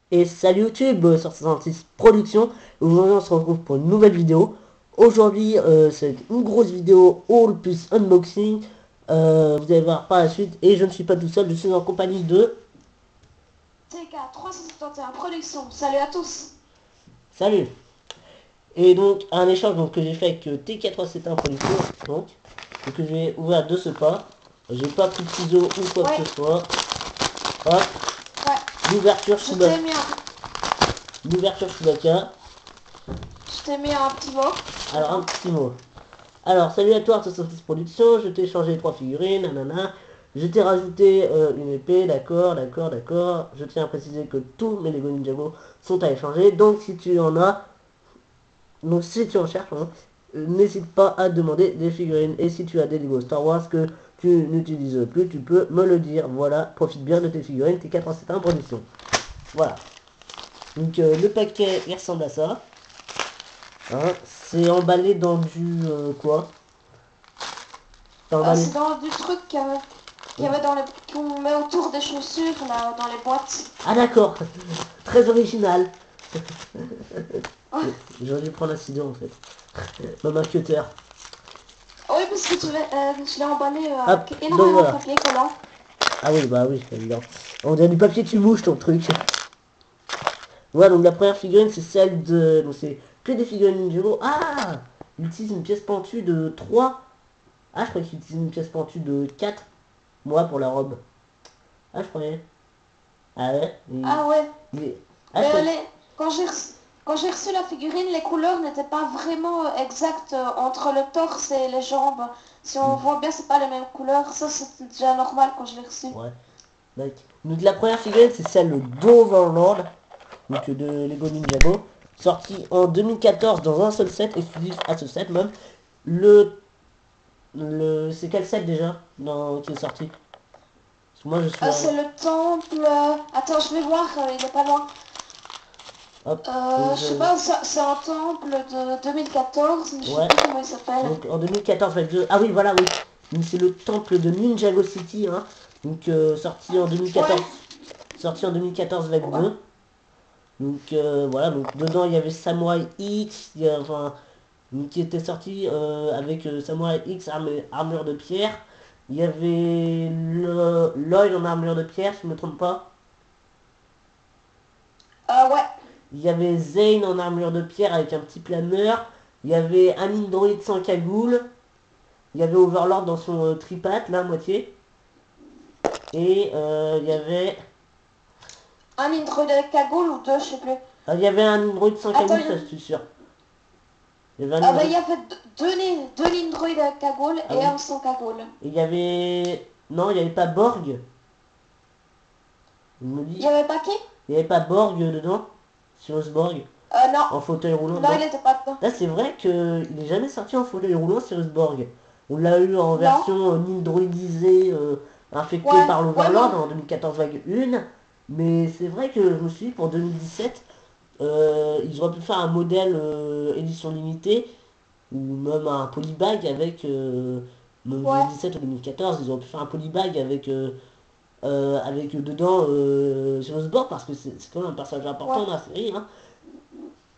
Et salut YouTube sur 66 Productions. Aujourd'hui on se retrouve pour une nouvelle vidéo. Aujourd'hui c'est une grosse vidéo haul plus unboxing. Vous allez voir par la suite. Et je ne suis pas tout seul, je suis en compagnie de... TK 371 Production, salut à tous. Salut. Et donc un échange donc, que j'ai fait avec TK371 Productions. Donc que je vais ouvrir de ce pas. J'ai pas pris de ciseaux ou quoi que Ouais, ce soit. Hop. ouais, L'ouverture je t'ai mis un, Chewbacca. je t'ai mis un petit mot. Alors un Attends. petit mot. Alors, salut à toi, 66 Productions, je t'ai échangé 3 figurines, nanana. Je t'ai rajouté une épée, d'accord, d'accord, d'accord. Je tiens à préciser que tous mes Lego Ninjago sont à échanger. Donc, si tu en as, donc si tu en cherches, hein, n'hésite pas à demander des figurines. Et si tu as des Lego Star Wars que tu n'utilises plus, tu peux me le dire. Voilà, profite bien de tes figurines, tes 471 Productions. Voilà. Donc, le paquet, il ressemble à ça. Hein, c'est emballé dans du quoi? C'est emballé. C'est dans du truc qu'il y avait dans les, qu'on met autour des chaussures là, dans les boîtes. Ah d'accord, très original. Ouais. J'aurais dû prendre un ciseau en fait. Même un cutter. Oui, parce que je l'ai emballé Hop, avec donc énormément de voilà. papier collant. Ah oui, bah oui, évidemment. On dirait du papier tu bouges ton truc. Voilà, donc la première figurine c'est celle de... Donc c'est que des figurines Ninjago. Ah, il utilise une pièce pentue de 3. Ah, je croyais qu'il utilise une pièce pentue de 4. Moi pour la robe. Ah, je croyais. Ah ouais, Ah ouais, Ah, je mais croyais... quand j'ai reçu la figurine, les couleurs n'étaient pas vraiment exactes entre le torse et les jambes. Si on voit bien, c'est pas les mêmes couleurs. Ça, c'était déjà normal quand je l'ai reçu. Ouais, donc la première figurine c'est celle d'Overlord. Donc de Lego Ninjago, sorti en 2014 dans un seul set, exclusif à ce set même. Le, c'est quel set déjà qui est sorti? Parce que moi je suis C'est le temple. Attends, je vais voir, il est pas loin. hop, donc Je sais pas, c'est un temple de 2014, mais je sais ouais, plus comment il s'appelle. donc en 2014 avec ah oui voilà oui, donc c'est le temple de Ninjago City, hein. Donc sorti en 2014, Ouais, sorti en 2014 avec ouais. 2. Donc voilà, donc dedans il y avait Samurai X, enfin qui était sorti avec Samurai X armure de pierre. Il y avait Lloyd en armure de pierre, si je ne me trompe pas. Ouais. Il y avait Zane en armure de pierre avec un petit planeur. Il y avait un Android sans cagoule. Il y avait Overlord dans son tripat, là, à moitié. Et il y avait... Un intro de cagoule ou deux, je sais plus. Il y avait un Android sans Attends, cagoule, ça je suis sûr. Il y avait un bah, Android... il y avait deux Lindroid de cagoule Ah et oui. un sans cagoule. Et il y avait... Non, il n'y avait pas Borg. Je me Il y dis... avait pas qui? Il n'y avait pas Borg dedans. Cyrus Borg. Non. En fauteuil roulant, Non, il non. était pas dedans. Là, c'est vrai qu'il n'est jamais sorti en fauteuil roulant, Cyrus Borg. On l'a eu en Non. version nindroidisée, infectée Ouais, par ouais, mais l'Overlord en 2014,1. Mais c'est vrai que je me suis dit, pour 2017, ils auraient pu faire un modèle édition limitée, ou même un polybag avec... même ouais. 2017 ou 2014, ils auraient pu faire un polybag avec dedans Cyrus Borg, parce que c'est quand même un personnage important Ouais. dans la série, hein.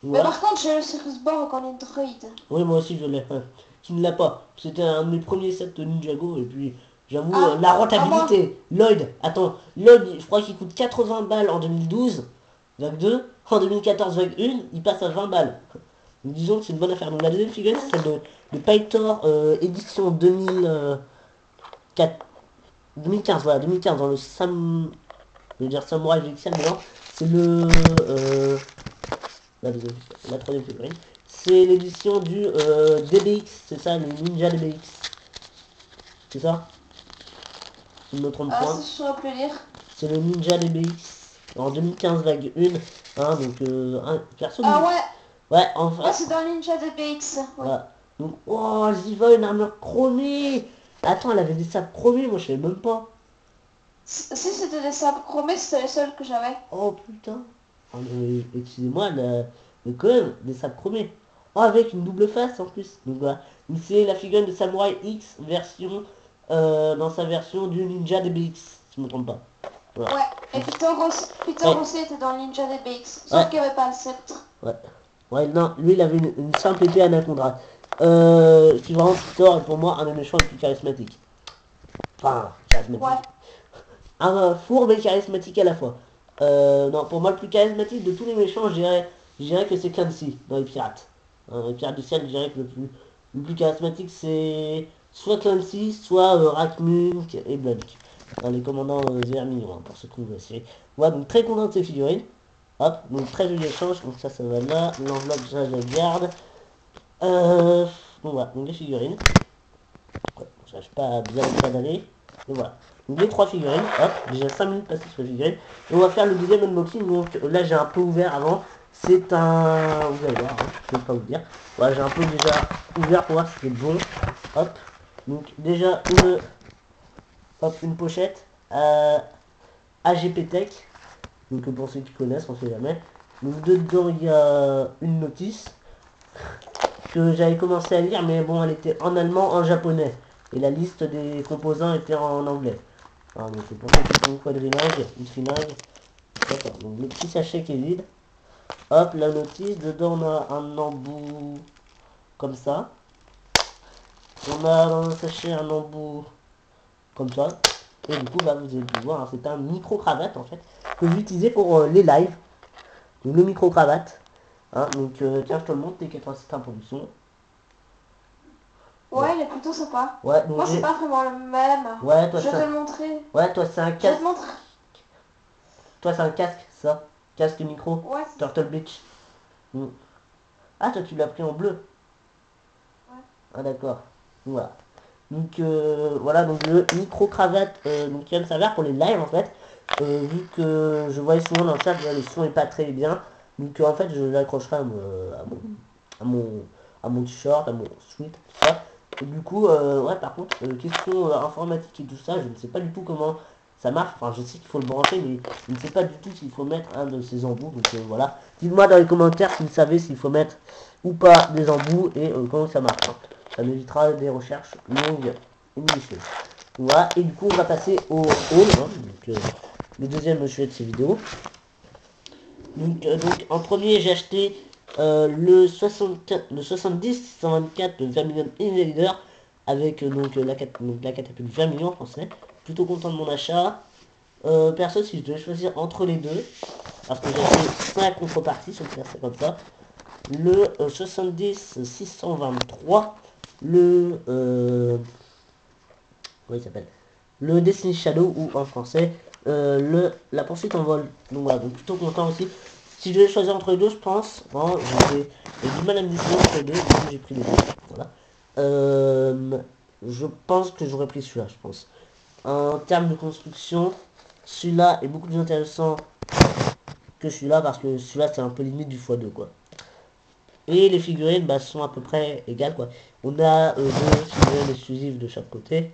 Mais Voilà. par contre, j'ai le Cirrus Borg en Android. Oui, moi aussi je l'ai. Qui ne l'a pas. C'était un de mes premiers sets de Ninjago. Et puis, j'avoue, Ah, la moi. rentabilité. Lloyd, attends, Lloyd, je crois qu'il coûte 80 balles en 2012, vague 2. En 2014, vague 1, il passe à 20 balles. Donc, disons que c'est une bonne affaire. Donc, la deuxième figurine, c'est celle de Pythor édition 2004, 2015. Voilà, 2015, dans le je veux dire Samurai Vexia, mais non. C'est le. La deuxième, la troisième figurine. C'est l'édition du DBX, c'est ça, le Ninja DBX. C'est ça? Si je ne me trompe Ça, point. je saurais plus lire. C'est le Ninja DBX en 2015 vague 1. Hein, donc un perso. Ah ouais, Ouais, ouais, enfin. c'est dans Ninja DBX. Oui. Voilà. Donc, oh, j'y vois une armure chromée. Attends, elle avait des sables chromés, moi je savais même pas. Si c'était des sabres chromés, c'était les seuls que j'avais. Oh putain. Oh, mais, excusez-moi, mais quand même, des sables chromés. Oh, avec une double face en plus. Donc voilà. Donc, c'est la figurine de Samurai X version dans sa version du Ninja DBX, si je me trompe pas. Voilà. Ouais, et Peter Ouais. aussi était dans Ninja DBX, Ouais. sauf qu'il n'y avait pas le sceptre. Ouais. Ouais, non, lui il avait une simple épée Anaconda. Qui vraiment Peter est pour moi un des méchants les plus charismatiques. Enfin, charismatique. Ouais. Un fourbe et charismatique à la fois. Non, pour moi le plus charismatique de tous les méchants, je dirais que c'est Clancy dans les pirates. Les pirates du ciel, je dirais que le plus charismatique c'est soit Clancy, soit Rackmunk et Blunk. Les commandants vermillons, hein, pour ceux qui nous voient. Ouais, donc très content de ces figurines. Hop, donc très joli échange, donc ça va là. L'enveloppe, ça je la garde. Donc voilà, donc les figurines. Ouais, j'arrive pas à bien les pédaler. Et voilà. Donc les trois figurines, hop, déjà 5 minutes passées sur les figurines. Et on va faire le deuxième unboxing. Donc là j'ai un peu ouvert avant. C'est un... Vous allez voir, hein, je ne vais pas vous dire. Voilà, j'ai un peu déjà ouvert pour voir si c'était bon. Hop. Donc déjà une pochette AGP Tech. Donc pour ceux qui connaissent, on sait jamais. Donc dedans il y a une notice que j'avais commencé à lire, mais bon, elle était en allemand, en japonais. Et la liste des composants était en anglais. Alors, donc c'est pour ça qu'ils font une quadrilingue, une trilingue. D'accord, donc le petit sachet qui est vide. Hop, la notice, dedans on a un embout comme ça. On a dans le sachet un embout comme ça. Et du coup, bah, vous allez pu voir, hein, c'est un micro-cravate en fait, que j'utilisais pour les lives. Donc le micro-cravate. Hein, donc tiens, je te le montre, T87 en production. Ouais, Ouais, il est plutôt sympa. ouais, donc Moi, c'est pas vraiment le même. ouais, Je vais te le montrer. toi c'est un Je vais te casque. montrer. Toi c'est un casque, ça. Casque micro. Ouais, Turtle Beach. Mm. Ah, toi tu l'as pris en bleu. ouais. Ah d'accord. Voilà. Donc voilà, donc le micro cravate donc qui va me servir pour les lives en fait. Vu que je voyais souvent dans le chat, le son est pas très bien. Donc en fait je l'accrocherai à mon, à mon t-shirt, à mon sweat, tout ça. Et du coup, ouais par contre, question informatique et tout ça, je ne sais pas du tout comment ça marche. Enfin je sais qu'il faut le brancher, mais je ne sais pas du tout s'il faut mettre un de ces embouts. Donc voilà. Dites-moi dans les commentaires si vous savez s'il faut mettre ou pas des embouts et comment ça marche. Hein. Ça m'évitera des recherches longues et minutieuses. Voilà, et du coup on va passer au haul, hein, donc, le deuxième sujet de ces vidéos. Donc en premier j'ai acheté le 70 124 de Vermilion Invader avec la catapulte Vermilion en français. Plutôt content de mon achat. Perso, si je devais choisir entre les deux, parce que j'ai acheté 5 contreparties, si on peut faire ça comme ça, le 70 623, le comment il s'appelle, le Destiny Shadow, ou en français la poursuite en vol. Donc voilà, donc plutôt content aussi. Si je devais choisir entre les deux, je pense, bon, j'ai du mal à me décider entre les deux, du coup j'ai pris les deux. Voilà. Je pense que j'aurais pris celui-là, je pense. En termes de construction, celui-là est beaucoup plus intéressant que celui-là, parce que celui-là c'est un peu limite du x2 quoi. Et les figurines bah, sont à peu près égales quoi. On a deux figurines exclusives de chaque côté.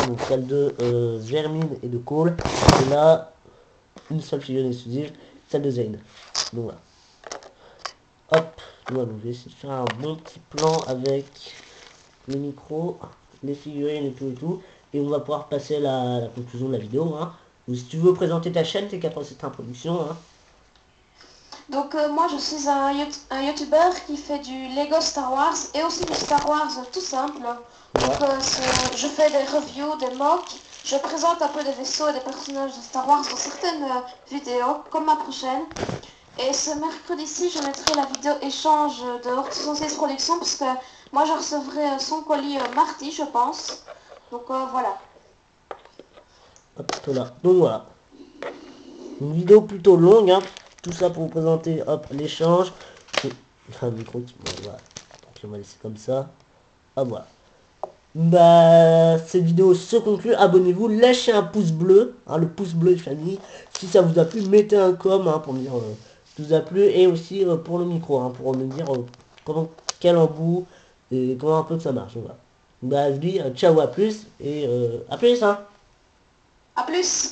Donc celle de Vermine et de Cole. Et là, une seule figurine exclusive, celle de Zane. Donc voilà. Hop. Voilà, donc je vais essayer de faire un bon petit plan avec les micros, les figurines et tout et tout. Et on va pouvoir passer à la conclusion de la vidéo. Hein. Donc, si tu veux présenter ta chaîne, T87 Production. Hein. Donc moi je suis un youtubeur qui fait du Lego Star Wars et aussi du Star Wars tout simple. Donc Ouais. je fais des reviews, des mocks, je présente un peu des vaisseaux et des personnages de Star Wars dans certaines vidéos, comme ma prochaine. Et ce mercredi-ci je mettrai la vidéo échange de Hortus 106 Production parce que moi je recevrai son colis mardi je pense. Donc voilà. Hop, là. Donc voilà. Une vidéo plutôt longue, hein. Tout ça pour vous présenter, hop, l'échange. Enfin, le micro qui... voilà. Donc on va laisser comme ça. Ah voilà. Bah, cette vidéo se conclut. Abonnez-vous, lâchez un pouce bleu, hein, le pouce bleu de famille. Si ça vous a plu, mettez un com hein, pour me dire si ça vous a plu. Et aussi pour le micro, hein, pour me dire comment, quel embout et comment un peu que ça marche. Voilà. Bah, je dis ciao, à plus et à plus. Hein. A plus!